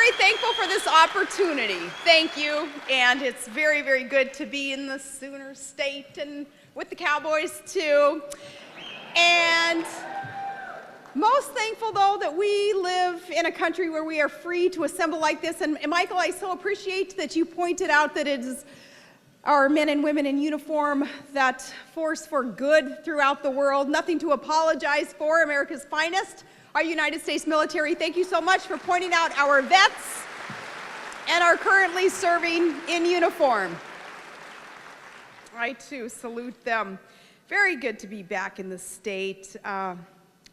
very thankful for this opportunity. Thank you. And it's very, very good to be in the Sooner State and with the Cowboys too. And most thankful, though, that we live in a country where we are free to assemble like this. And Michael, I so appreciate that you pointed out that it is our men and women in uniform that force for good throughout the world. Nothing to apologize for. America's finest, our United States military. Thank you so much for pointing out our vets and are currently serving in uniform. I, too, salute them. Very good to be back in the state.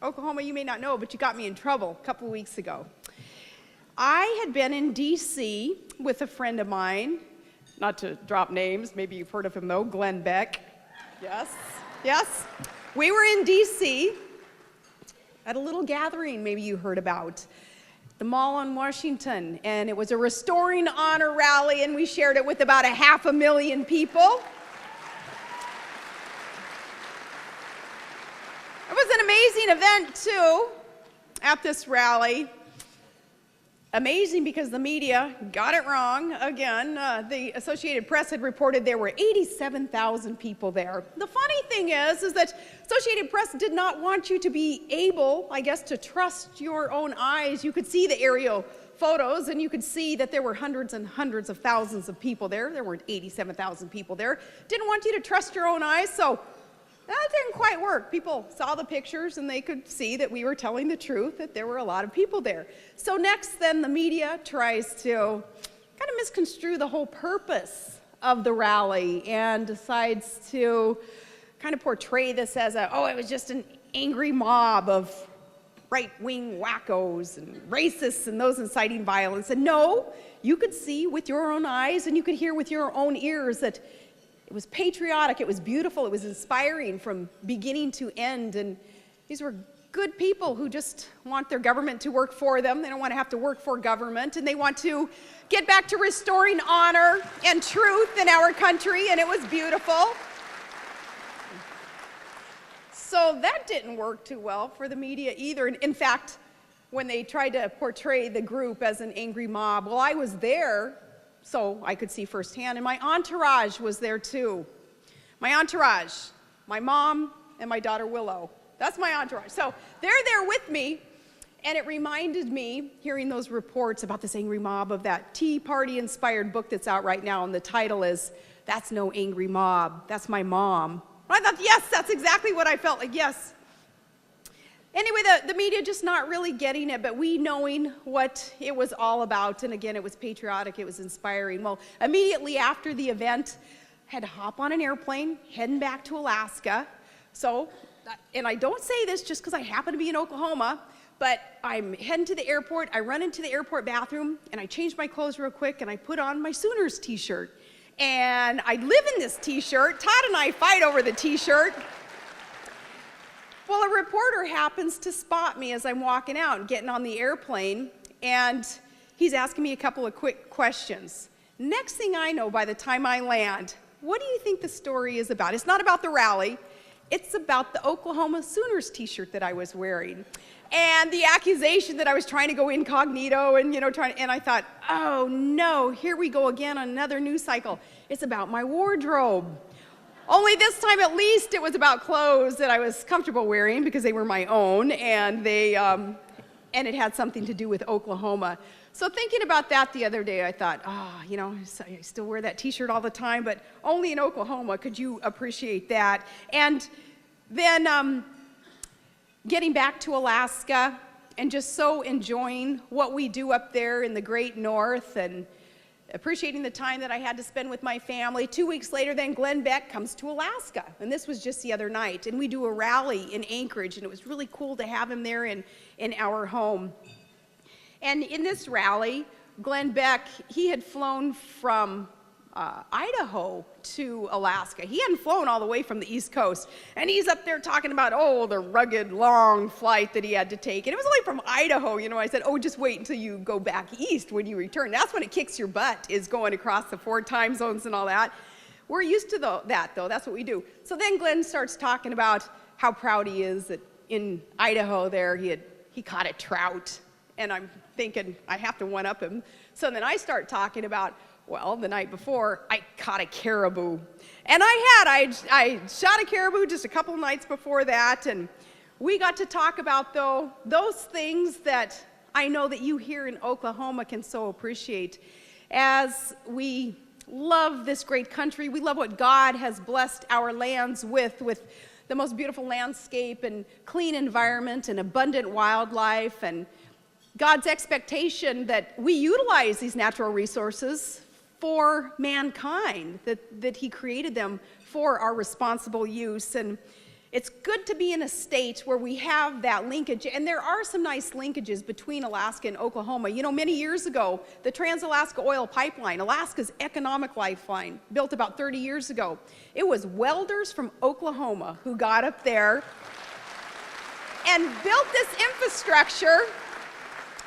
Oklahoma, you may not know, but you got me in trouble a couple weeks ago. I had been in D.C. with a friend of mine, not to drop names, maybe you've heard of him though, Glenn Beck. Yes. We were in D.C. at a little gathering maybe you heard about, the Mall on Washington, and it was a Restoring Honor rally, and we shared it with about 500,000 people. It was an amazing event, too, at this rally. Amazing because the media got it wrong again. The Associated Press had reported there were 87,000 people there. The funny thing is that Associated Press did not want you to be able, I guess, to trust your own eyes. You could see the aerial photos, and you could see that there were hundreds and hundreds of thousands of people there. There weren't 87,000 people there. Didn't want you to trust your own eyes, so that didn't quite work. People saw the pictures and they could see that we were telling the truth, that there were a lot of people there. So next then the media tries to kind of misconstrue the whole purpose of the rally and decides to kind of portray this as it was just an angry mob of right-wing wackos and racists and those inciting violence. And no, you could see with your own eyes and you could hear with your own ears that it was patriotic, it was beautiful, it was inspiring from beginning to end, and these were good people who just want their government to work for them. They don't want to have to work for government, and they want to get back to restoring honor and truth in our country, and it was beautiful. So that didn't work too well for the media either. In fact, when they tried to portray the group as an angry mob, well, I was there, so I could see firsthand, and my entourage was there too. My entourage, my mom and my daughter Willow. That's my entourage. So they're there with me, and it reminded me, hearing those reports about this angry mob, of that Tea Party-inspired book that's out right now, and the title is, "That's No Angry Mob, That's My Mom." And I thought, yes, that's exactly what I felt like, yes. Anyway, the media just not really getting it, but we knowing what it was all about, and again, it was patriotic, it was inspiring. Well, immediately after the event, I had to hop on an airplane, heading back to Alaska. So, and I don't say this just because I happen to be in Oklahoma, but I'm heading to the airport, I run into the airport bathroom, and I change my clothes real quick, and I put on my Sooners t-shirt. And I live in this t-shirt. Todd and I fight over the t-shirt. Well, a reporter happens to spot me as I'm walking out and getting on the airplane, and he's asking me a couple of quick questions. Next thing I know, by the time I land, what do you think the story is about? It's not about the rally. It's about the Oklahoma Sooners t-shirt that I was wearing. And the accusation that I was trying to go incognito and, and I thought, oh no, here we go again on another news cycle. It's about my wardrobe. Only this time, at least, it was about clothes that I was comfortable wearing because they were my own, and and it had something to do with Oklahoma. So thinking about that the other day, I thought, I still wear that t-shirt all the time, but only in Oklahoma could you appreciate that. And then getting back to Alaska and just so enjoying what we do up there in the great north and appreciating the time that I had to spend with my family. 2 weeks later, then Glenn Beck comes to Alaska, and this was just the other night, and we do a rally in Anchorage, and it was really cool to have him there in our home. And in this rally, Glenn Beck, he had flown from Idaho to Alaska. He hadn't flown all the way from the East Coast, and he's up there talking about, the rugged, long flight that he had to take, and it was only from Idaho. I said, just wait until you go back east when you return. That's when it kicks your butt, is going across the 4 time zones and all that. We're used to that, though. That's what we do. So then Glenn starts talking about how proud he is that in Idaho there he caught a trout, And I'm thinking I have to one-up him. So then I start talking about, well, the night before, I caught a caribou. And I shot a caribou just a couple nights before that, and we got to talk about, though, those things that I know that you here in Oklahoma can so appreciate. As we love this great country, we love what God has blessed our lands with the most beautiful landscape and clean environment and abundant wildlife, and God's expectation that we utilize these natural resources for mankind, that He created them for our responsible use. And it's good to be in a state where we have that linkage, and there are some nice linkages between Alaska and Oklahoma. You know, many years ago, the Trans-Alaska Oil Pipeline, Alaska's economic lifeline, built about 30 years ago. It was welders from Oklahoma who got up there and built this infrastructure.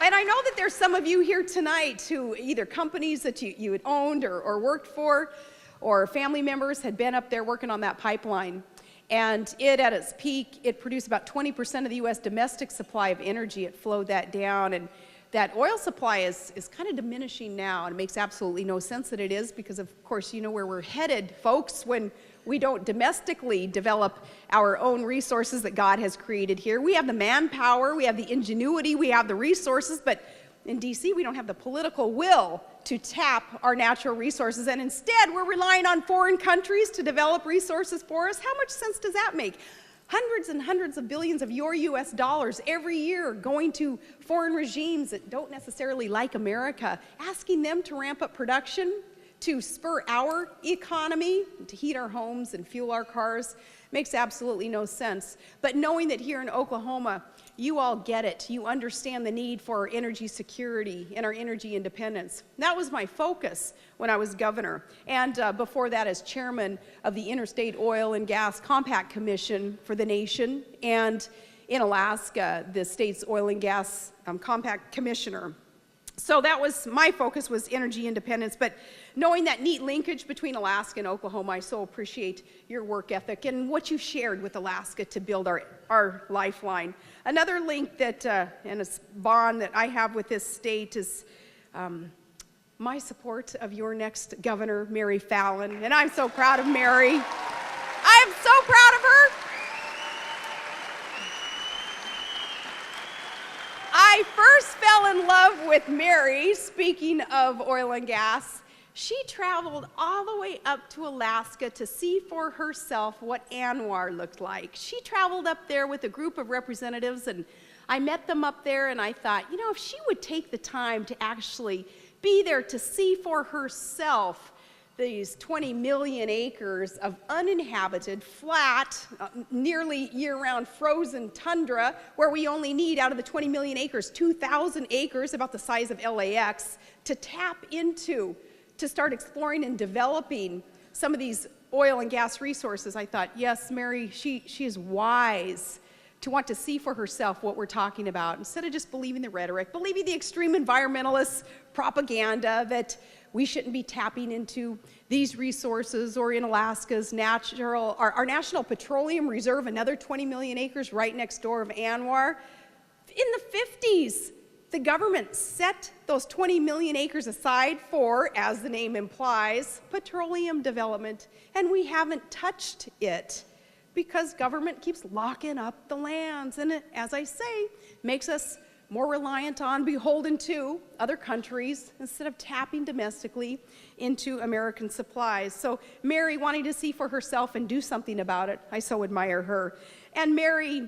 And I know that there's some of you here tonight who either companies that you had owned or worked for, or family members had been up there working on that pipeline. And it, at its peak, it produced about 20% of the U.S. domestic supply of energy. It flowed that down, and that oil supply is kind of diminishing now, and it makes absolutely no sense that it is, because of course you know where we're headed, folks, when we don't domestically develop our own resources that God has created here. We have the manpower, we have the ingenuity, we have the resources, but in D.C. we don't have the political will to tap our natural resources, and instead we're relying on foreign countries to develop resources for us. How much sense does that make? Hundreds and hundreds of billions of your U.S. dollars every year going to foreign regimes that don't necessarily like America, asking them to ramp up production to spur our economy, to heat our homes and fuel our cars, makes absolutely no sense. But knowing that here in Oklahoma, you all get it. You understand the need for our energy security and our energy independence. That was my focus when I was governor, and before that as chairman of the Interstate Oil and Gas Compact Commission for the nation, and in Alaska, the state's oil and gas compact commissioner. So that was, my focus was energy independence, but knowing that neat linkage between Alaska and Oklahoma, I so appreciate your work ethic and what you shared with Alaska to build our lifeline. Another link that, and a bond that I have with this state is my support of your next governor, Mary Palin, and I'm so proud of Mary. I'm so proud of her. I first fell in love with Mary, speaking of oil and gas. She traveled all the way up to Alaska to see for herself what ANWR looked like. She traveled up there with a group of representatives, and I met them up there, and I thought, you know, if she would take the time to actually be there to see for herself these 20 million acres of uninhabited, flat, nearly year-round frozen tundra, where we only need, out of the 20 million acres, 2,000 acres, about the size of LAX, to tap into, to start exploring and developing some of these oil and gas resources. I thought, yes, Mary, she is wise to want to see for herself what we're talking about, instead of just believing the rhetoric, believing the extreme environmentalist propaganda that we shouldn't be tapping into these resources, or in Alaska's our National Petroleum Reserve, another 20 million acres right next door of ANWR. In the 50s, the government set those 20 million acres aside for, as the name implies, petroleum development, and we haven't touched it because government keeps locking up the lands, and it, as I say, makes us more reliant on, beholden to other countries, instead of tapping domestically into American supplies. So Mary, wanting to see for herself and do something about it, I so admire her. And Mary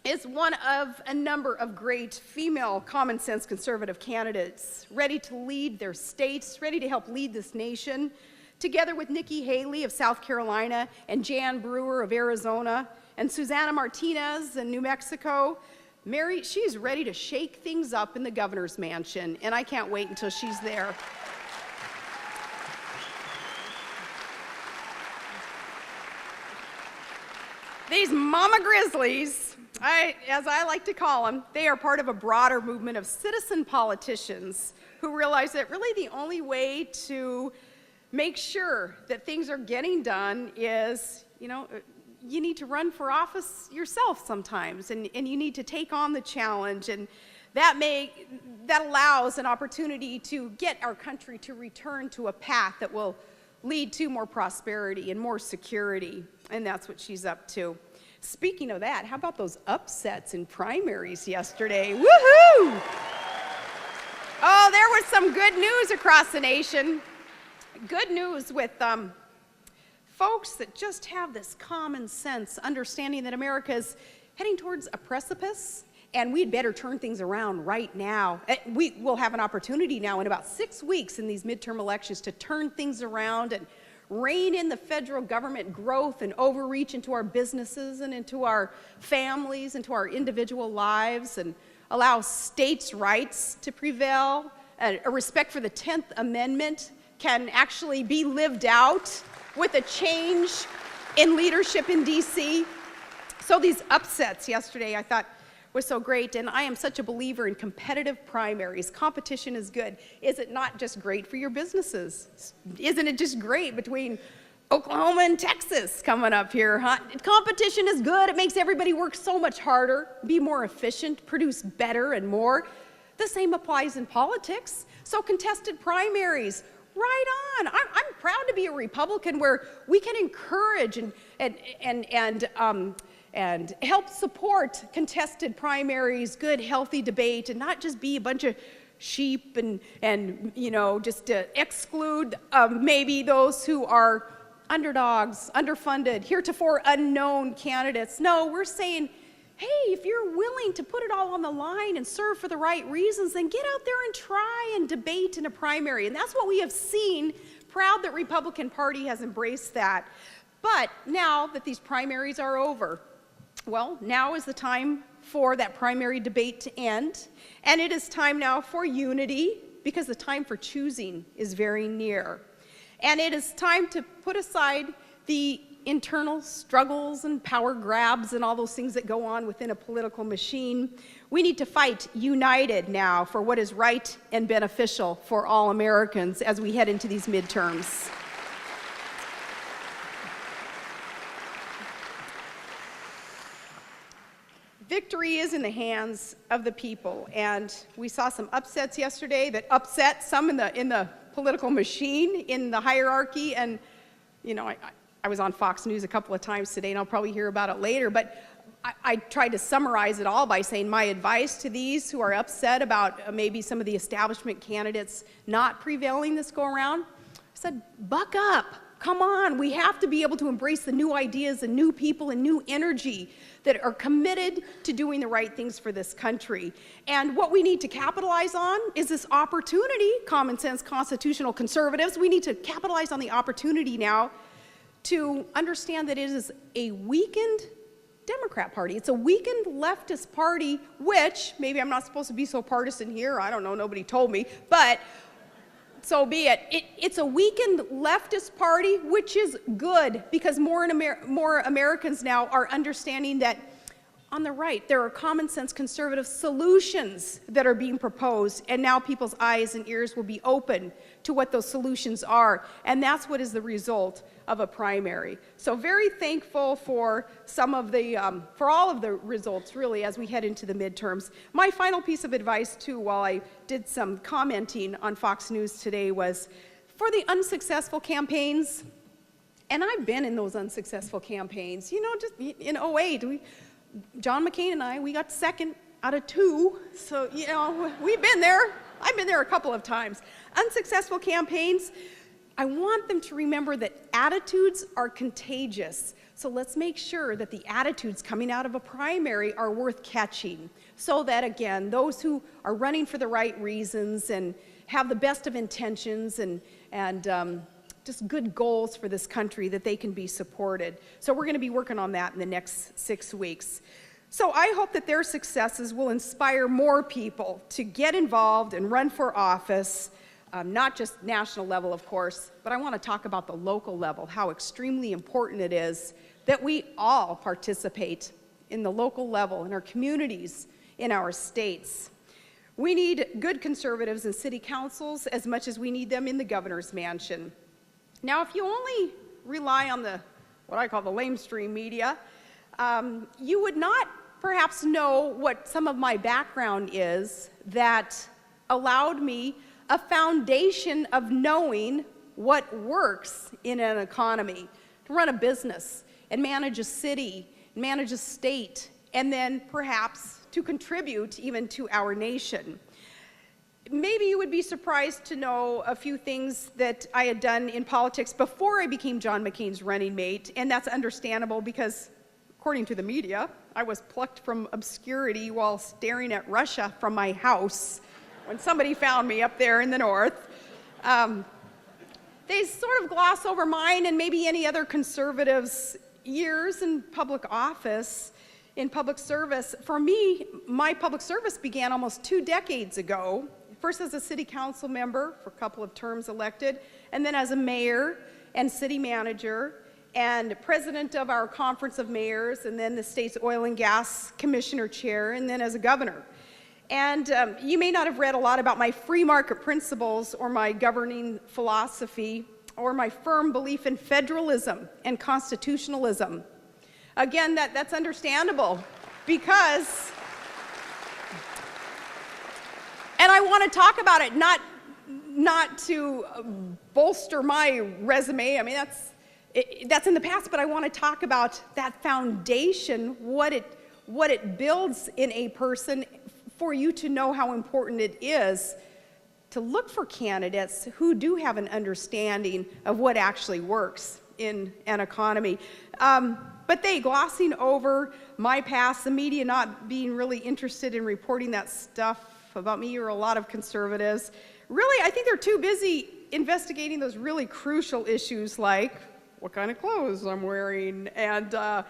is one of a number of great female common sense conservative candidates, ready to lead their states, ready to help lead this nation, together with Nikki Haley of South Carolina, and Jan Brewer of Arizona, and Susana Martinez in New Mexico. Mary, she's ready to shake things up in the governor's mansion, and I can't wait until she's there. These mama grizzlies, as I like to call them, they are part of a broader movement of citizen politicians who realize that really the only way to make sure that things are getting done is, you need to run for office yourself sometimes, and you need to take on the challenge. And that allows an opportunity to get our country to return to a path that will lead to more prosperity and more security, and that's what she's up to. Speaking of that, how about those upsets in primaries yesterday? Woohoo! Oh, there was some good news across the nation. Good news with folks that just have this common sense, understanding that America is heading towards a precipice, and we'd better turn things around right now. We will have an opportunity now in about 6 weeks in these midterm elections to turn things around and rein in the federal government growth and overreach into our businesses and into our families, into our individual lives, and allow states' rights to prevail. A respect for the 10th Amendment can actually be lived out with a change in leadership in DC. So these upsets yesterday I thought was so great, and I am such a believer in competitive primaries. Competition is good. Is it not just great for your businesses? Isn't it just great between Oklahoma and Texas coming up here, huh? Competition is good. It makes everybody work so much harder, be more efficient, produce better and more. The same applies in politics. So contested primaries, right on. I'm proud to be a Republican where we can encourage and help support contested primaries, good, healthy debate, and not just be a bunch of sheep and you know, just to exclude maybe those who are underdogs, underfunded, heretofore unknown candidates. No, we're saying, hey, if you're willing to put it all on the line and serve for the right reasons, then get out there and try and debate in a primary. And that's what we have seen. Proud that Republican Party has embraced that. But now that these primaries are over, well, now is the time for that primary debate to end. And it is time now for unity, because the time for choosing is very near. And it is time to put aside the internal struggles and power grabs and all those things that go on within a political machine. We need to fight united now for what is right and beneficial for all Americans as we head into these midterms. Victory is in the hands of the people, and we saw some upsets yesterday that upset some in the political machine, in the hierarchy. And you know, I was on Fox News a couple of times today, and I'll probably hear about it later, but I tried to summarize it all by saying my advice to these who are upset about maybe some of the establishment candidates not prevailing this go around. I said, buck up. Come on, we have to be able to embrace the new ideas and new people and new energy that are committed to doing the right things for this country. And what we need to capitalize on is this opportunity, common sense constitutional conservatives. We need to capitalize on the opportunity now to understand that it is a weakened Democrat Party. It's a weakened leftist party, which, maybe I'm not supposed to be so partisan here, I don't know, nobody told me, but so be it. It's a weakened leftist party, which is good, because more Americans now are understanding that on the right, there are common sense conservative solutions that are being proposed, and now people's eyes and ears will be open to what those solutions are, and that's what is the result of a primary. So very thankful for some of the, for all of the results, really, as we head into the midterms. My final piece of advice, too, while I did some commenting on Fox News today, was for the unsuccessful campaigns, and I've been in those unsuccessful campaigns. You know, just in 08, John McCain and I, we got second out of 2, so, you know, we've been there. I've been there a couple of times. Unsuccessful campaigns, I want them to remember that attitudes are contagious. So let's make sure that the attitudes coming out of a primary are worth catching, so that, again, those who are running for the right reasons and have the best of intentions and just good goals for this country, that they can be supported. So we're going to be working on that in the next 6 weeks. So I hope that their successes will inspire more people to get involved and run for office. Not just national level, of course, but I want to talk about the local level, how extremely important it is that we all participate in the local level, in our communities, in our states. We need good conservatives in city councils as much as we need them in the governor's mansion. Now, if you only rely on what I call the lamestream media, you would not perhaps know what some of my background is that allowed me a foundation of knowing what works in an economy, to run a business and manage a city, manage a state, and then perhaps to contribute even to our nation. Maybe you would be surprised to know a few things that I had done in politics before I became John McCain's running mate, and that's understandable because, according to the media, I was plucked from obscurity while staring at Russia from my house when somebody found me up there in the north. They sort of gloss over mine and maybe any other conservatives' years in public office, in public service. For me, my public service began almost 2 decades ago, first as a city council member for a couple of terms elected, and then as a mayor and city manager and president of our conference of mayors, and then the state's oil and gas commissioner chair, and then as a governor. And you may not have read a lot about my free market principles or my governing philosophy or my firm belief in federalism and constitutionalism. Again, that's understandable because, and I want to talk about it not to bolster my resume. I mean, that's in the past, but I want to talk about that foundation, what it builds in a person, for you to know how important it is to look for candidates who do have an understanding of what actually works in an economy. But they glossing over my past, the media not being really interested in reporting that stuff about me, or a lot of conservatives. Really, I think they're too busy investigating those really crucial issues like what kind of clothes I'm wearing. And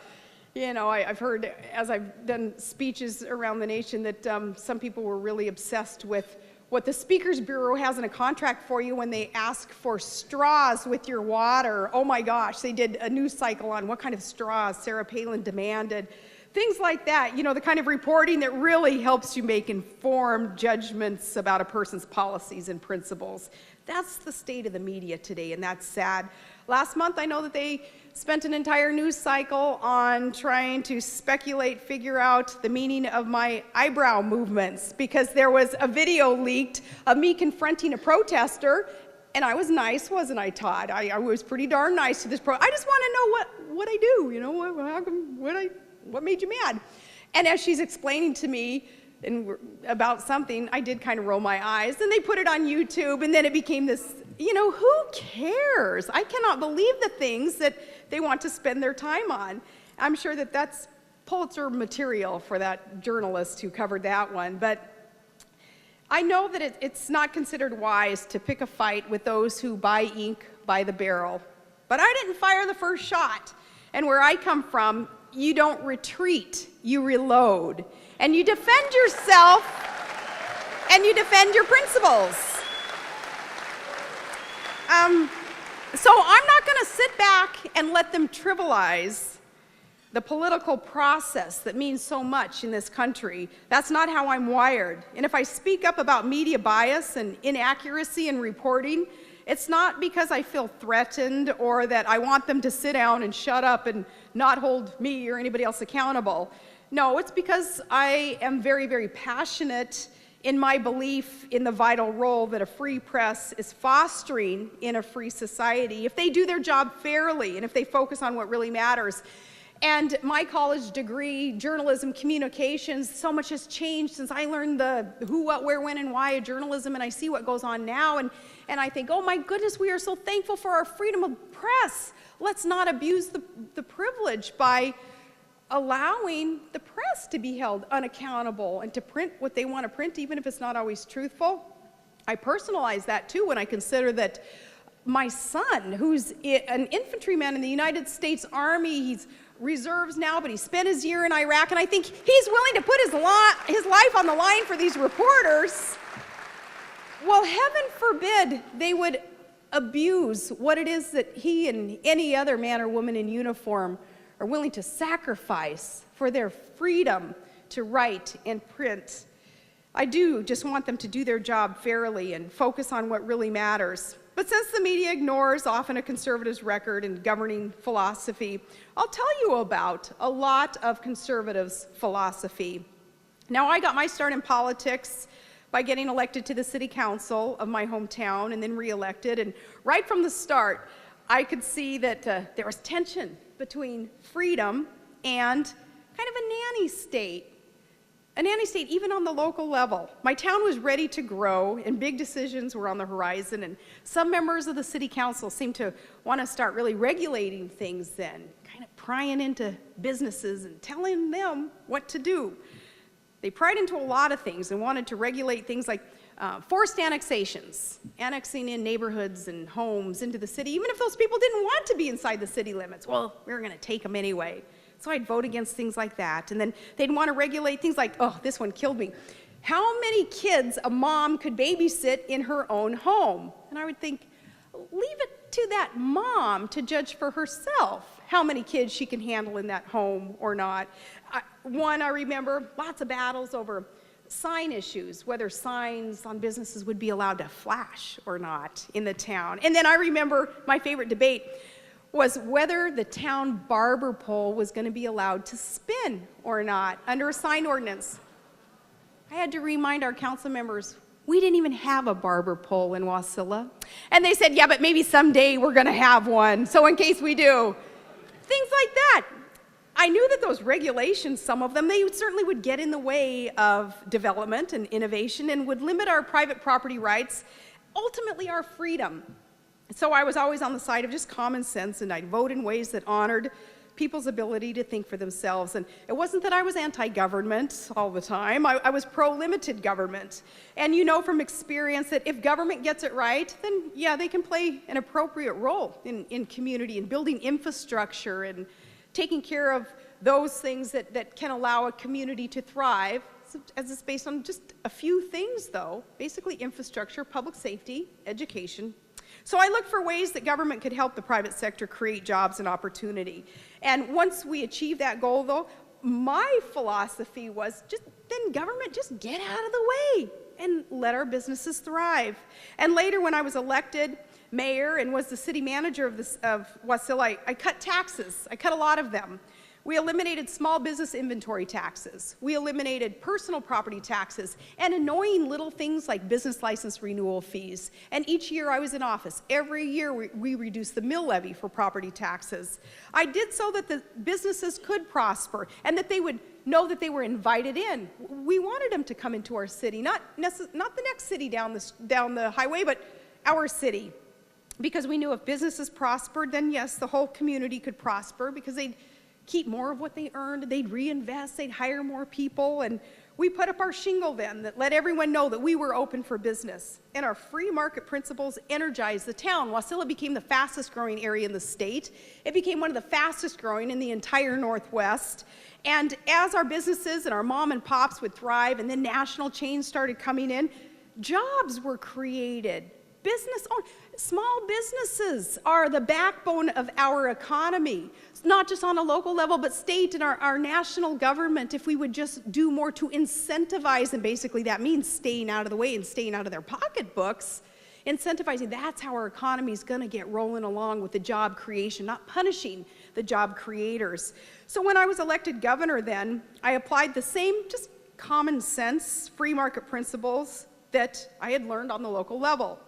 you know, I've heard, as I've done speeches around the nation, that some people were really obsessed with what the Speakers Bureau has in a contract for you when they ask for straws with your water. Oh my gosh, they did a news cycle on what kind of straws Sarah Palin demanded. Things like that, you know, the kind of reporting that really helps you make informed judgments about a person's policies and principles. That's the state of the media today, and that's sad. Last month, I know that they spent an entire news cycle on trying to speculate, figure out the meaning of my eyebrow movements, because there was a video leaked of me confronting a protester, and I was nice, wasn't I, Todd? I was pretty darn nice to this I just want to know what I do, you know, what made you mad? And as she's explaining to me about something, I did kind of roll my eyes. Then they put it on YouTube, and then it became this, you know, who cares? I cannot believe the things that they want to spend their time on. I'm sure that that's Pulitzer material for that journalist who covered that one. But I know that it's not considered wise to pick a fight with those who buy ink by the barrel. But I didn't fire the first shot. And where I come from, you don't retreat, you reload. And you defend yourself, and you defend your principles. So I'm not going to sit back and let them trivialize the political process that means so much in this country. That's not how I'm wired. And if I speak up about media bias and inaccuracy in reporting, it's not because I feel threatened or that I want them to sit down and shut up and not hold me or anybody else accountable. No, it's because I am very, very passionate in my belief in the vital role that a free press is fostering in a free society if they do their job fairly and if they focus on what really matters. And my college degree, journalism, communications, so much has changed since I learned the who, what, where, when, and why of journalism, and I see what goes on now, and I think, oh my goodness, we are so thankful for our freedom of press. Let's not abuse the privilege by allowing the press to be held unaccountable and to print what they want to print, even if it's not always truthful. I personalize that too when I consider that my son, who's an infantryman in the United States Army, he's reserves now, but he spent his year in Iraq, and I think he's willing to put his life on the line for these reporters. Well, heaven forbid they would abuse what it is that he and any other man or woman in uniform are willing to sacrifice for their freedom to write and print. I do just want them to do their job fairly and focus on what really matters. But since the media ignores often a conservative's record and governing philosophy, I'll tell you about a lot of conservatives' philosophy. Now, I got my start in politics by getting elected to the city council of my hometown and then reelected. And right from the start, I could see that there was tension between freedom and kind of a nanny state. A nanny state, even on the local level. My town was ready to grow, and big decisions were on the horizon, and some members of the city council seemed to want to start really regulating things then, kind of prying into businesses and telling them what to do. They pried into a lot of things and wanted to regulate things like forced annexations, annexing in neighborhoods and homes into the city, even if those people didn't want to be inside the city limits. Well, we were going to take them anyway. So I'd vote against things like that. And then they'd want to regulate things like, oh, this one killed me. How many kids a mom could babysit in her own home? And I would think, leave it to that mom to judge for herself how many kids she can handle in that home or not. I remember lots of battles over sign issues, whether signs on businesses would be allowed to flash or not in the town. And then I remember my favorite debate was whether the town barber pole was going to be allowed to spin or not under a sign ordinance. I had to remind our council members, we didn't even have a barber pole in Wasilla. And they said, yeah, but maybe someday we're going to have one, so in case we do. Things like that. I knew that those regulations, some of them, they certainly would get in the way of development and innovation and would limit our private property rights, ultimately our freedom. So I was always on the side of just common sense, and I'd vote in ways that honored people's ability to think for themselves. And it wasn't that I was anti-government all the time. I was pro-limited government. And you know from experience that if government gets it right, then yeah, they can play an appropriate role in community and building infrastructure and taking care of those things that can allow a community to thrive, as it's based on just a few things though, basically infrastructure, public safety, education. So I looked for ways that government could help the private sector create jobs and opportunity. And once we achieved that goal though, my philosophy was then government just get out of the way and let our businesses thrive. And later when I was elected mayor and was the city manager of Wasilla, I cut taxes. I cut a lot of them. We eliminated small business inventory taxes. We eliminated personal property taxes and annoying little things like business license renewal fees. And each year I was in office, every year we reduced the mill levy for property taxes. I did so that the businesses could prosper and that they would know that they were invited in. We wanted them to come into our city, not the next city down the highway, but our city. Because we knew if businesses prospered, then yes, the whole community could prosper because they'd keep more of what they earned, they'd reinvest, they'd hire more people, and we put up our shingle then that let everyone know that we were open for business. And our free market principles energized the town. Wasilla became the fastest growing area in the state. It became one of the fastest growing in the entire Northwest. And as our businesses and our mom and pops would thrive and then national chains started coming in, jobs were created. Small businesses are the backbone of our economy, not just on a local level, but state and our national government. If we would just do more to incentivize, and basically that means staying out of the way and staying out of their pocketbooks, incentivizing, that's how our economy is going to get rolling along with the job creation, not punishing the job creators. So when I was elected governor then, I applied the same just common sense free market principles that I had learned on the local level.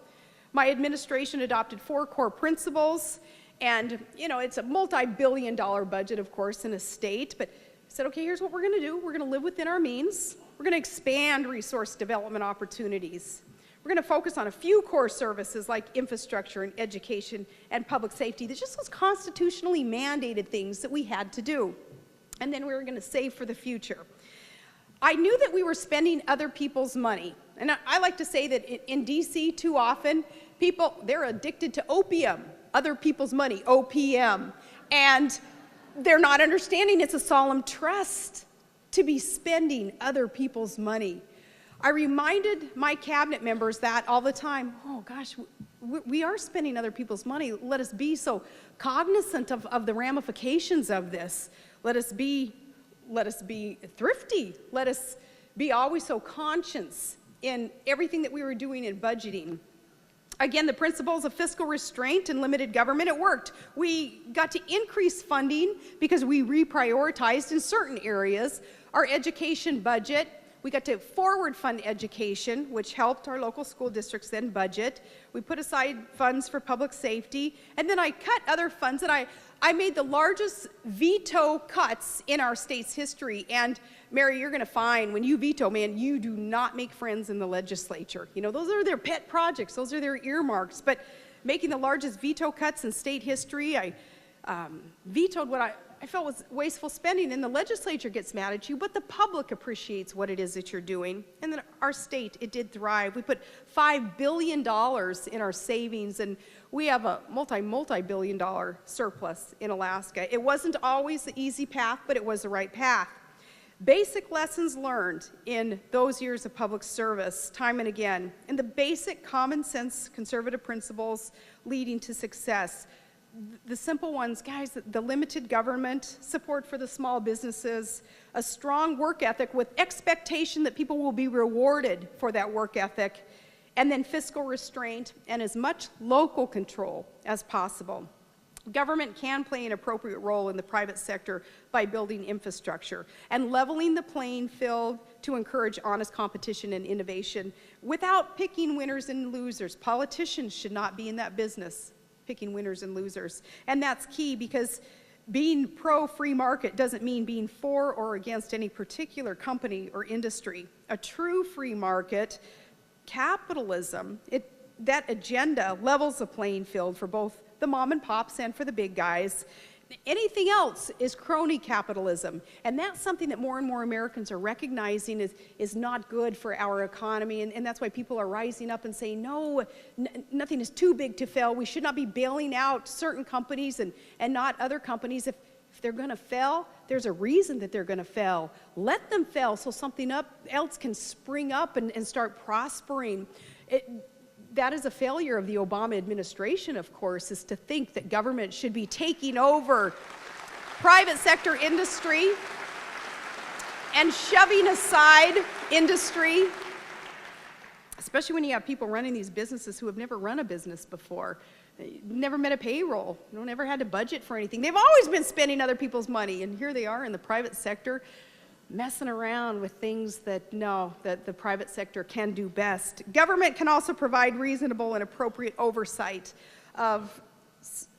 My administration adopted 4 core principles, and it's a multi-billion-dollar budget, of course, in a state, but I said, okay, here's what we're going to do. We're going to live within our means. We're going to expand resource development opportunities. We're going to focus on a few core services like infrastructure and education and public safety. There's just those constitutionally mandated things that we had to do. And then we were going to save for the future. I knew that we were spending other people's money. And I like to say that in DC, too often, they're addicted to opium, other people's money, OPM. And they're not understanding it's a solemn trust to be spending other people's money. I reminded my cabinet members that all the time. Oh gosh, we are spending other people's money. Let us be so cognizant of the ramifications of this. Let us be thrifty. Let us be always so conscious in everything that we were doing in budgeting. Again, the principles of fiscal restraint and limited government, it worked. We got to increase funding because we reprioritized in certain areas our education budget. We got to forward fund education, which helped our local school districts then budget. We put aside funds for public safety, and then I cut other funds, and I made the largest veto cuts in our state's history. And Mary, you're gonna find when you veto, man, you do not make friends in the legislature. You know, those are their pet projects, those are their earmarks. But making the largest veto cuts in state history, I vetoed what I felt was wasteful spending, and the legislature gets mad at you, but the public appreciates what it is that you're doing. And then our state, it did thrive. We put $5 billion in our savings, and we have a multi-billion dollar surplus in Alaska. It wasn't always the easy path, but it was the right path. Basic lessons learned in those years of public service, time and again, and the basic common sense conservative principles leading to success. The simple ones, guys, the limited government, support for the small businesses, a strong work ethic with expectation that people will be rewarded for that work ethic, and then fiscal restraint and as much local control as possible. Government can play an appropriate role in the private sector by building infrastructure and leveling the playing field to encourage honest competition and innovation without picking winners and losers. Politicians should not be in that business, picking winners and losers. And that's key, because being pro-free market doesn't mean being for or against any particular company or industry. A true free market, capitalism, that agenda levels the playing field for both the mom and pops and for the big guys. Anything else is crony capitalism, and that's something that more and more Americans are recognizing is not good for our economy, and that's why people are rising up and saying, no, nothing is too big to fail. We should not be bailing out certain companies and not other companies. If they're going to fail, there's a reason that they're going to fail. Let them fail so something else can spring up and start prospering. That is a failure of the Obama administration, of course, is to think that government should be taking over private sector industry and shoving aside industry, especially when you have people running these businesses who have never run a business before, never met a payroll, never had to budget for anything. They've always been spending other people's money, and here they are in the private sector messing around with things that the private sector can do best. Government can also provide reasonable and appropriate oversight of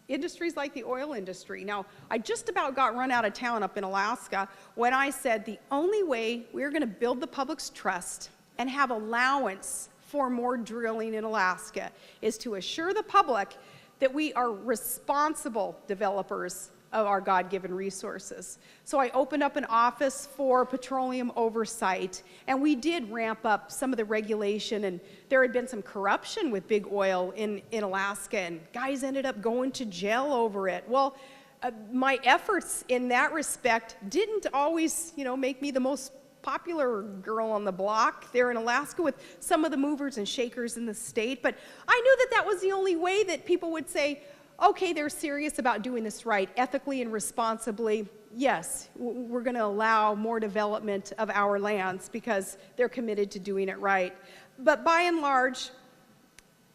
industries like the oil industry. Now, I just about got run out of town up in Alaska when I said the only way we're going to build the public's trust and have allowance for more drilling in Alaska is to assure the public that we are responsible developers of our God-given resources. So I opened up an office for petroleum oversight, and we did ramp up some of the regulation, and there had been some corruption with big oil in Alaska, and guys ended up going to jail over it. Well, my efforts in that respect didn't always, make me the most popular girl on the block there in Alaska with some of the movers and shakers in the state, but I knew that was the only way that people would say, okay, they're serious about doing this right, ethically and responsibly. Yes, we're going to allow more development of our lands because they're committed to doing it right. But by and large,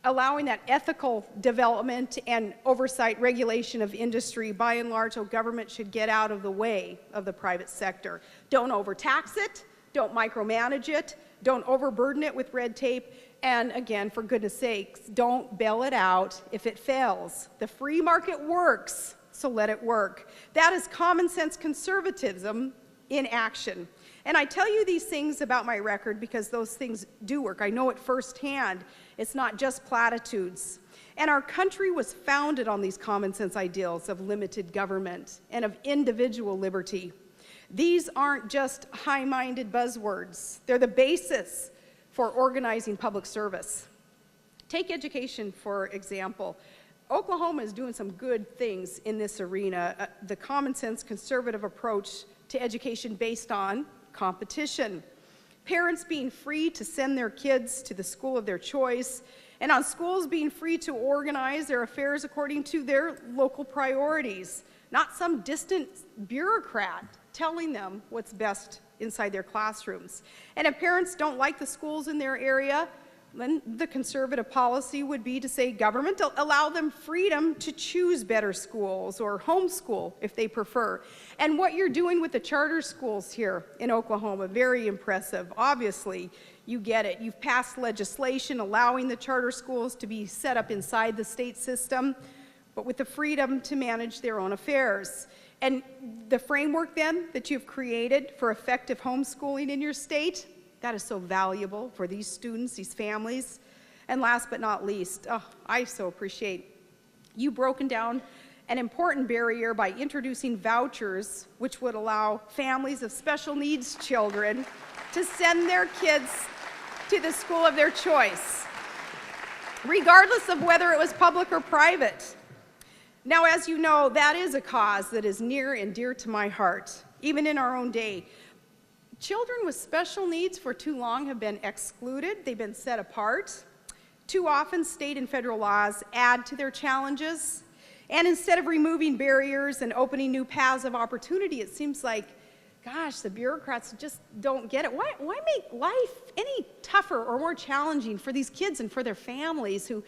allowing that ethical development and oversight regulation of industry, by and large, government should get out of the way of the private sector. Don't overtax it, don't micromanage it, don't overburden it with red tape, and again, for goodness sakes, don't bail it out if it fails. The free market works, so let it work. That is common sense conservatism in action. And I tell you these things about my record because those things do work. I know it firsthand. It's not just platitudes. And our country was founded on these common sense ideals of limited government and of individual liberty. These aren't just high-minded buzzwords. They're the basis for organizing public service. Take education, for example. Oklahoma is doing some good things in this arena. The common sense conservative approach to education based on competition. Parents being free to send their kids to the school of their choice, and on schools being free to organize their affairs according to their local priorities, not some distant bureaucrat telling them what's best inside their classrooms. And if parents don't like the schools in their area, then the conservative policy would be to say government allow them freedom to choose better schools or homeschool if they prefer. And what you're doing with the charter schools here in Oklahoma, very impressive. Obviously, you get it. You've passed legislation allowing the charter schools to be set up inside the state system, but with the freedom to manage their own affairs. And the framework then that you've created for effective homeschooling in your state, that is so valuable for these students, these families. And last but not least, I so appreciate you broken down an important barrier by introducing vouchers, which would allow families of special needs children to send their kids to the school of their choice, regardless of whether it was public or private. Now, as you know, that is a cause that is near and dear to my heart, even in our own day. Children with special needs for too long have been excluded. They've been set apart. Too often, state and federal laws add to their challenges. And instead of removing barriers and opening new paths of opportunity, it seems like, gosh, the bureaucrats just don't get it. Why make life any tougher or more challenging for these kids and for their families who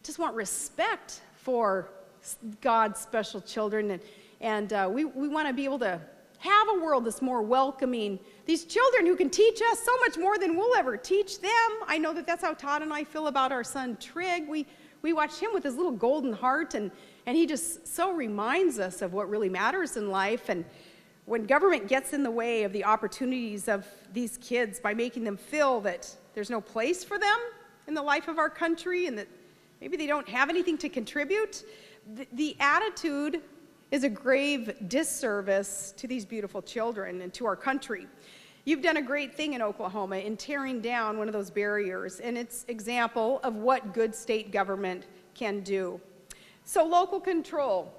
just want respect for God's special children? And we want to be able to have a world that's more welcoming. These children who can teach us so much more than we'll ever teach them. I know that that's how Todd and I feel about our son Trig. We watched him with his little golden heart, and he just so reminds us of what really matters in life. And when government gets in the way of the opportunities of these kids by making them feel that there's no place for them in the life of our country and that maybe they don't have anything to contribute, the attitude is a grave disservice to these beautiful children and to our country. You've done a great thing in Oklahoma in tearing down one of those barriers, and it's an example of what good state government can do. So local control.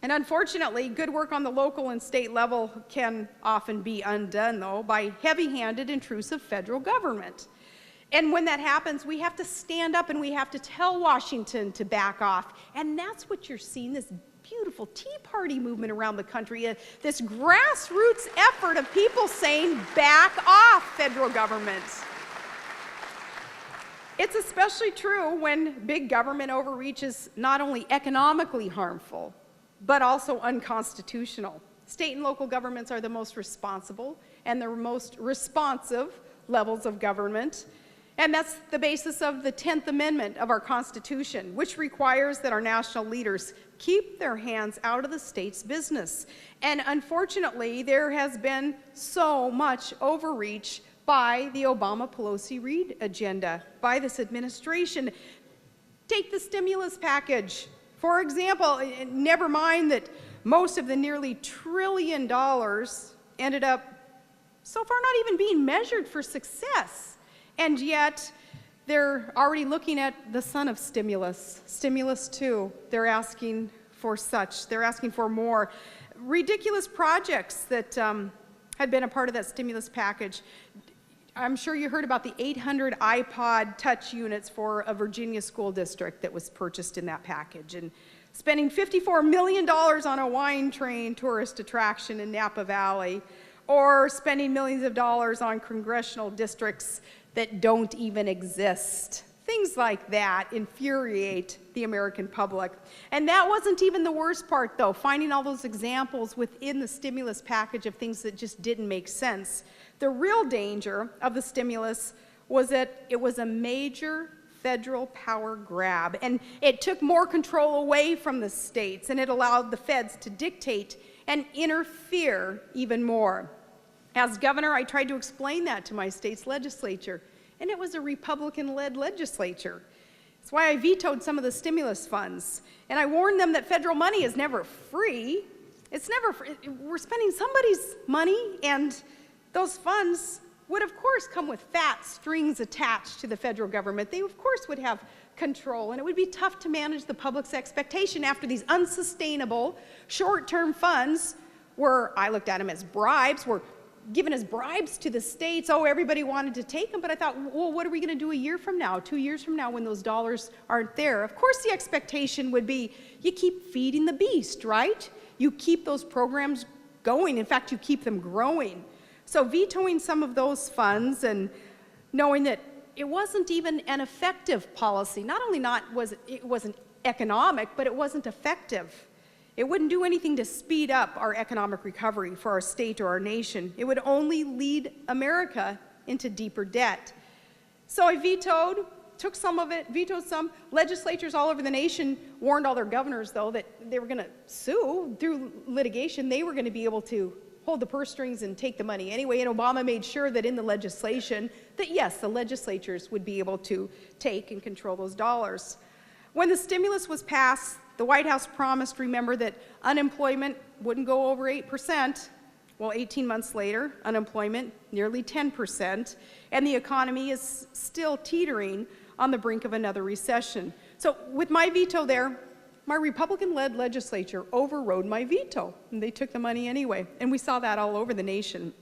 And unfortunately, good work on the local and state level can often be undone, though, by heavy-handed, intrusive federal government. And when that happens, we have to stand up and we have to tell Washington to back off. And that's what you're seeing, this beautiful Tea Party movement around the country, this grassroots effort of people saying, back off, federal government. It's especially true when big government overreach is not only economically harmful, but also unconstitutional. State and local governments are the most responsible and the most responsive levels of government. And that's the basis of the 10th Amendment of our Constitution, which requires that our national leaders keep their hands out of the state's business. And unfortunately, there has been so much overreach by the Obama-Pelosi-Reid agenda, by this administration. Take the stimulus package. For example, never mind that most of the nearly $1 trillion ended up so far not even being measured for success. And yet, they're already looking at the son of stimulus, Stimulus 2. They're asking for such. They're asking for more. Ridiculous projects that had been a part of that stimulus package. I'm sure you heard about the 800 iPod touch units for a Virginia school district that was purchased in that package, and spending $54 million on a wine train tourist attraction in Napa Valley, or spending millions of dollars on congressional districts that don't even exist. Things like that infuriate the American public. And that wasn't even the worst part, though, finding all those examples within the stimulus package of things that just didn't make sense. The real danger of the stimulus was that it was a major federal power grab, and it took more control away from the states, and it allowed the feds to dictate and interfere even more. As governor, I tried to explain that to my state's legislature, and it was a Republican-led legislature. That's why I vetoed some of the stimulus funds, and I warned them that federal money is never free. It's never free. We're spending somebody's money, and those funds would, of course, come with fat strings attached to the federal government. They, of course, would have control, and it would be tough to manage the public's expectation after these unsustainable short-term funds were, I looked at them as bribes, were given as bribes to the states. Oh, everybody wanted to take them, but I thought, well, what are we going to do a year from now, 2 years from now, when those dollars aren't there? Of course, the expectation would be you keep feeding the beast, right? You keep those programs going. In fact, you keep them growing. So vetoing some of those funds and knowing that it wasn't even an effective policy. Not only it wasn't economic, but it wasn't effective. It wouldn't do anything to speed up our economic recovery for our state or our nation. It would only lead America into deeper debt. So I took some of it, vetoed some. Legislatures all over the nation warned all their governors, though, that they were going to sue through litigation. They were going to be able to hold the purse strings and take the money anyway. And Obama made sure that in the legislation that, yes, the legislatures would be able to take and control those dollars. When the stimulus was passed, the White House promised, remember, that unemployment wouldn't go over 8%. Well, 18 months later, unemployment nearly 10%, and the economy is still teetering on the brink of another recession. So with my veto there, my Republican-led legislature overrode my veto, and they took the money anyway, and we saw that all over the nation.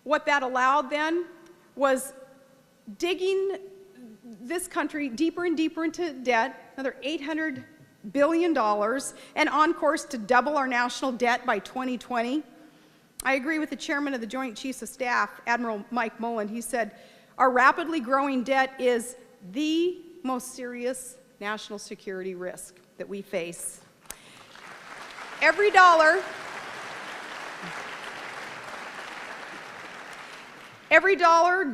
What that allowed then was digging this country deeper and deeper into debt, another $800 billion, and on course to double our national debt by 2020. I agree with the chairman of the Joint Chiefs of Staff, Admiral Mike Mullen. He said, our rapidly growing debt is the most serious national security risk that we face. Every dollar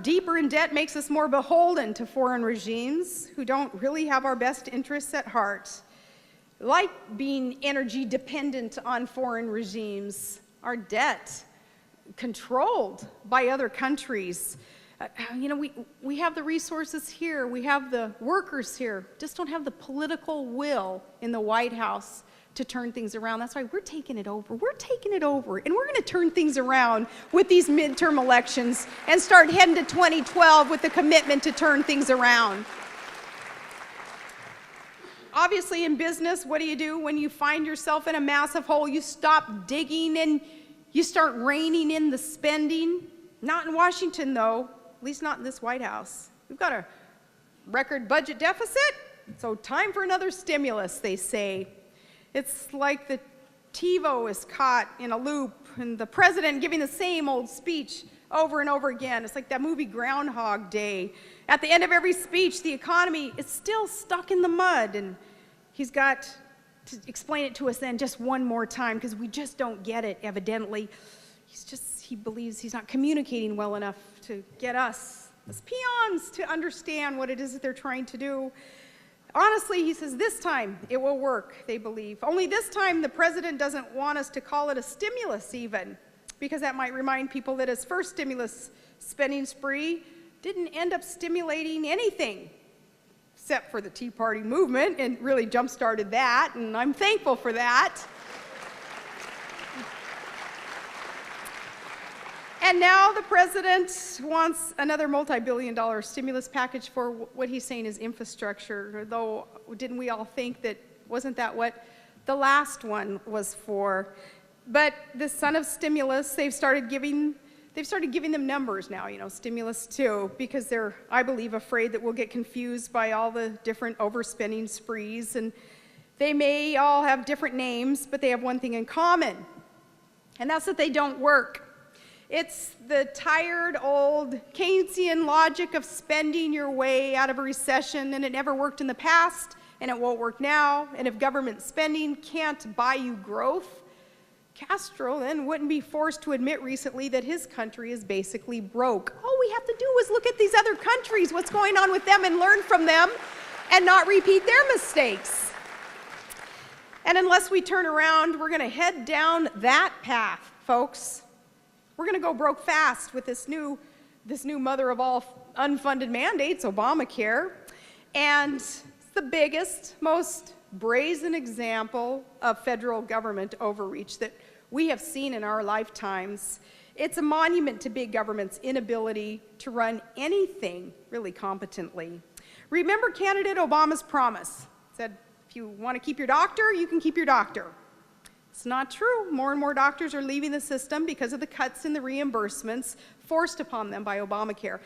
deeper in debt makes us more beholden to foreign regimes who don't really have our best interests at heart. Like being energy dependent on foreign regimes, our debt controlled by other countries. We have the resources here, we have the workers here, just don't have the political will in the White House to turn things around. That's why we're taking it over. We're taking it over, and we're going to turn things around with these midterm elections and start heading to 2012 with the commitment to turn things around. Obviously, in business, what do you do when you find yourself in a massive hole? You stop digging and you start reining in the spending. Not in Washington, though, at least not in this White House. We've got a record budget deficit, so time for another stimulus, they say. It's like the TiVo is caught in a loop and the president giving the same old speech over and over again. It's like that movie Groundhog Day. At the end of every speech, the economy is still stuck in the mud, and he's got to explain it to us then just one more time because we just don't get it, evidently. He believes he's not communicating well enough to get us as peons to understand what it is that they're trying to do. Honestly, he says, this time it will work, they believe. Only this time the president doesn't want us to call it a stimulus even, because that might remind people that his first stimulus spending spree didn't end up stimulating anything except for the Tea Party movement, and really jump-started that, and I'm thankful for that. And now the president wants another multi-billion-dollar stimulus package for what he's saying is infrastructure, though didn't we all think that, wasn't that what the last one was for? But the son of stimulus, they've started giving them numbers now, stimulus too, because they're, I believe, afraid that we'll get confused by all the different overspending sprees, and they may all have different names, but they have one thing in common, and that's that they don't work. It's the tired old Keynesian logic of spending your way out of a recession, and it never worked in the past, and it won't work now, and if government spending can't buy you growth, Castro then wouldn't be forced to admit recently that his country is basically broke. All we have to do is look at these other countries, what's going on with them, and learn from them, and not repeat their mistakes. And unless we turn around, we're going to head down that path, folks. We're going to go broke fast with this new mother of all unfunded mandates, Obamacare. And it's the biggest, most brazen example of federal government overreach that we have seen in our lifetimes. It's a monument to big government's inability to run anything really competently. Remember candidate Obama's promise. Said, if you want to keep your doctor, you can keep your doctor. It's not true. More and more doctors are leaving the system because of the cuts in the reimbursements forced upon them by Obamacare.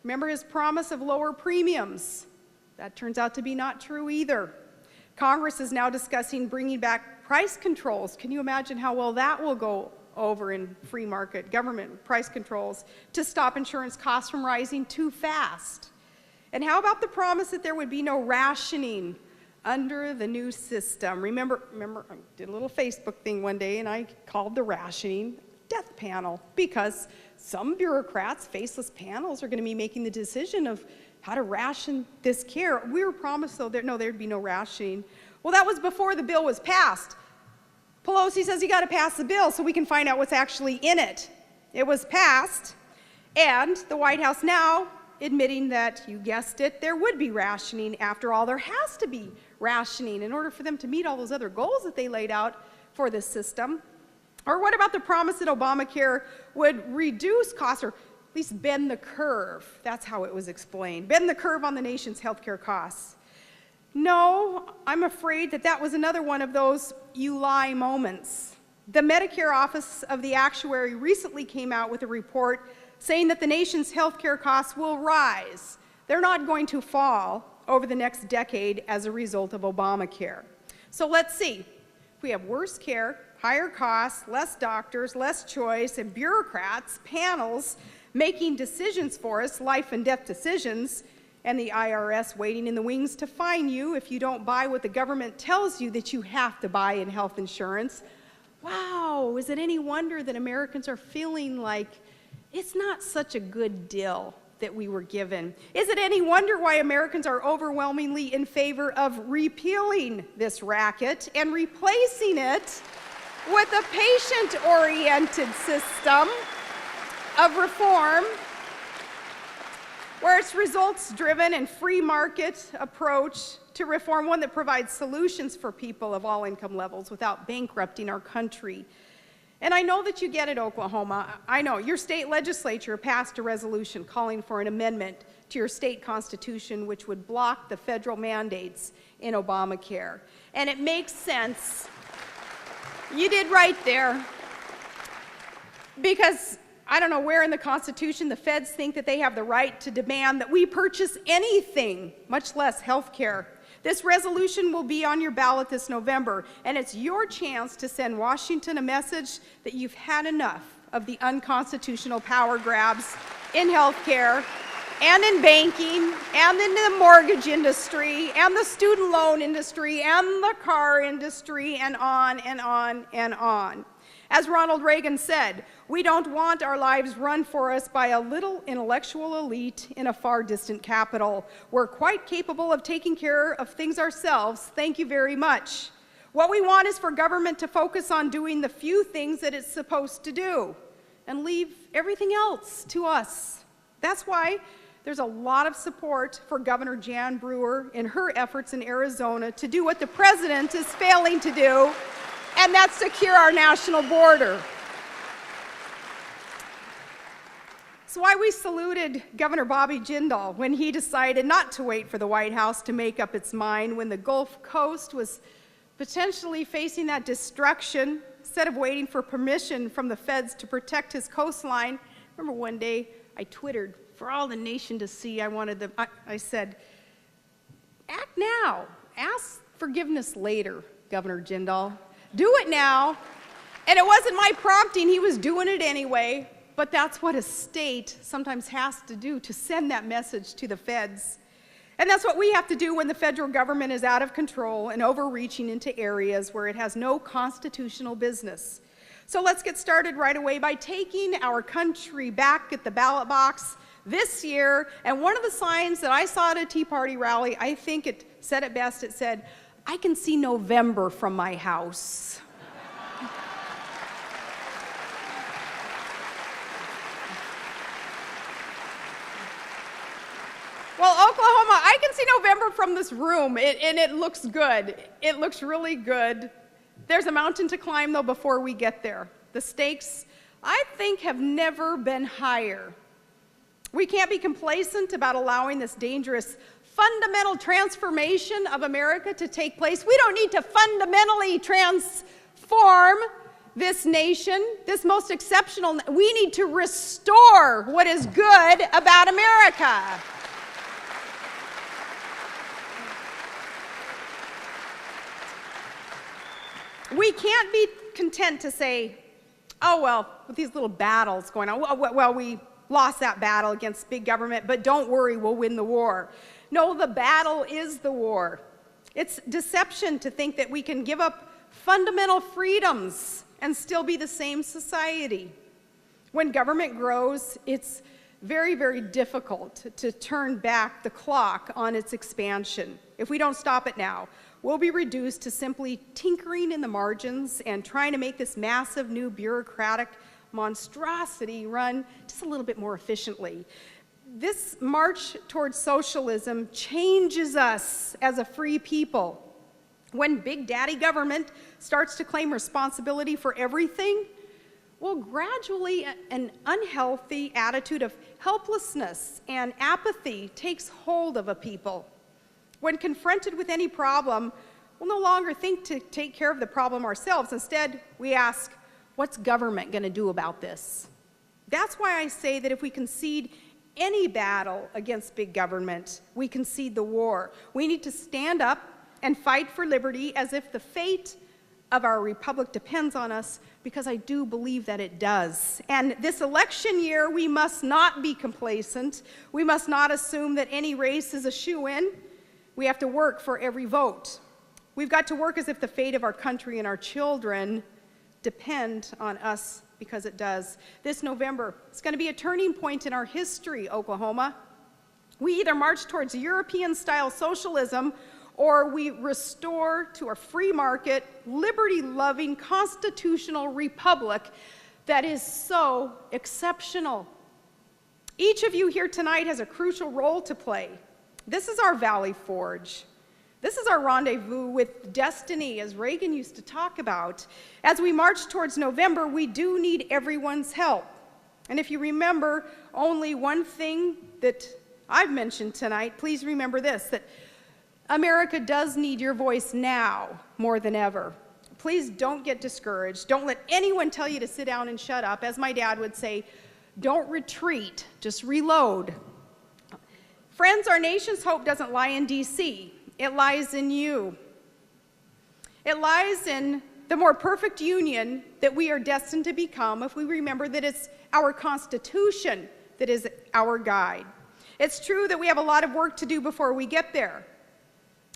Remember his promise of lower premiums. That turns out to be not true either. Congress is now discussing bringing back price controls. Can you imagine how well that will go over in free market government price controls to stop insurance costs from rising too fast? And how about the promise that there would be no rationing under the new system? Remember, I did a little Facebook thing one day and I called the rationing death panel because some bureaucrats, faceless panels, are going to be making the decision of how to ration this care. We were promised, though, there'd be no rationing. Well, that was before the bill was passed. Pelosi says you got to pass the bill so we can find out what's actually in it. It was passed, and the White House now admitting that, you guessed it, there would be rationing. After all, there has to be rationing in order for them to meet all those other goals that they laid out for this system. Or what about the promise that Obamacare would reduce costs, or at least bend the curve? That's how it was explained. Bend the curve on the nation's healthcare costs. No, I'm afraid that was another one of those you lie moments. The Medicare Office of the Actuary recently came out with a report saying that the nation's healthcare costs will rise. They're not going to fall over the next decade as a result of Obamacare. So let's see. If we have worse care, higher costs, less doctors, less choice, and bureaucrats, panels making decisions for us, life and death decisions, and the IRS waiting in the wings to fine you if you don't buy what the government tells you that you have to buy in health insurance. Wow, is it any wonder that Americans are feeling like it's not such a good deal that we were given? Is it any wonder why Americans are overwhelmingly in favor of repealing this racket and replacing it with a patient-oriented system of reform where it's results-driven and free market approach to reform, one that provides solutions for people of all income levels without bankrupting our country? And I know that you get it, Oklahoma. I know your state legislature passed a resolution calling for an amendment to your state constitution which would block the federal mandates in Obamacare. And it makes sense. You did right there. Because I don't know where in the Constitution the feds think that they have the right to demand that we purchase anything, much less health care. This resolution will be on your ballot this November, and it's your chance to send Washington a message that you've had enough of the unconstitutional power grabs in health care and in banking and in the mortgage industry and the student loan industry and the car industry and on and on and on. As Ronald Reagan said, we don't want our lives run for us by a little intellectual elite in a far distant capital. We're quite capable of taking care of things ourselves. Thank you very much. What we want is for government to focus on doing the few things that it's supposed to do and leave everything else to us. That's why there's a lot of support for Governor Jan Brewer in her efforts in Arizona to do what the president is failing to do, and that's secure our national border. It's why we saluted Governor Bobby Jindal when he decided not to wait for the White House to make up its mind when the Gulf Coast was potentially facing that destruction. Instead of waiting for permission from the feds to protect his coastline, remember one day I Twittered for all the nation to see. I said, act now, ask forgiveness later, Governor Jindal. Do it now. And it wasn't my prompting, he was doing it anyway. But that's what a state sometimes has to do, to send that message to the feds. And that's what we have to do when the federal government is out of control and overreaching into areas where it has no constitutional business. So let's get started right away by taking our country back at the ballot box this year. And one of the signs that I saw at a Tea Party rally, I think it said it best. It said, "I can see November from my house." Well, Oklahoma, I can see November from this room, and it looks good. It looks really good. There's a mountain to climb, though, before we get there. The stakes, I think, have never been higher. We can't be complacent about allowing this dangerous fundamental transformation of America to take place. We don't need to fundamentally transform this nation, this most exceptional. We need to restore what is good about America. We can't be content to say, oh, well, with these little battles going on, well, we lost that battle against big government, but don't worry, we'll win the war. No, the battle is the war. It's deception to think that we can give up fundamental freedoms and still be the same society. When government grows, it's very, very difficult to turn back the clock on its expansion. If we don't stop it now, we'll be reduced to simply tinkering in the margins and trying to make this massive new bureaucratic monstrosity run just a little bit more efficiently. This march towards socialism changes us as a free people. When Big Daddy government starts to claim responsibility for everything, well, gradually an unhealthy attitude of helplessness and apathy takes hold of a people. When confronted with any problem, we'll no longer think to take care of the problem ourselves. Instead, we ask, what's government going to do about this? That's why I say that if we concede any battle against big government, we concede the war. We need to stand up and fight for liberty as if the fate of our republic depends on us, because I do believe that it does. And this election year, we must not be complacent. We must not assume that any race is a shoo-in. We have to work for every vote. We've got to work as if the fate of our country and our children depend on us, because it does. This November, it's going to be a turning point in our history, Oklahoma. We either march towards European-style socialism, or we restore to a free market, liberty-loving, constitutional republic that is so exceptional. Each of you here tonight has a crucial role to play. This is our Valley Forge. This is our rendezvous with destiny, as Reagan used to talk about. As we march towards November, we do need everyone's help. And if you remember only one thing that I've mentioned tonight, please remember this, that America does need your voice now more than ever. Please don't get discouraged. Don't let anyone tell you to sit down and shut up. As my dad would say, don't retreat, just reload. Friends, our nation's hope doesn't lie in D.C. It lies in you. It lies in the more perfect union that we are destined to become if we remember that it's our Constitution that is our guide. It's true that we have a lot of work to do before we get there.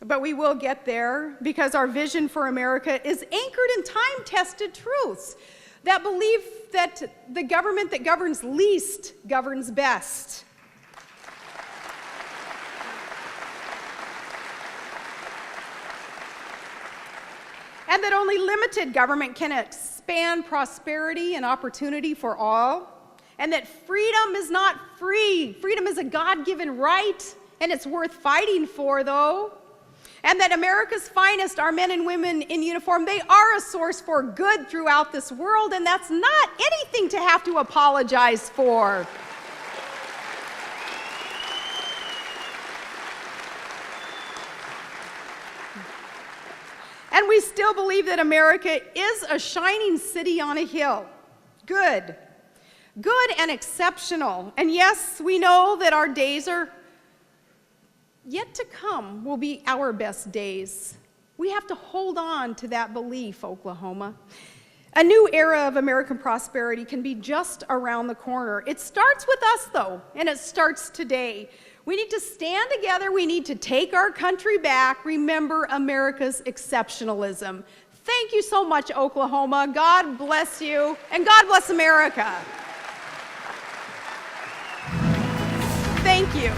But we will get there because our vision for America is anchored in time-tested truths that believe that the government that governs least governs best. And that only limited government can expand prosperity and opportunity for all. And that freedom is not free. Freedom is a God-given right, and it's worth fighting for, though. And that America's finest, our men and women in uniform, they are a source for good throughout this world, and that's not anything to have to apologize for. And we still believe that America is a shining city on a hill. Good and exceptional. And yes, we know that our days are yet to come will be our best days. We have to hold on to that belief, Oklahoma. A new era of American prosperity can be just around the corner. It starts with us, though, and it starts today. We need to stand together. We need to take our country back. Remember America's exceptionalism. Thank you so much, Oklahoma. God bless you, and God bless America. Thank you.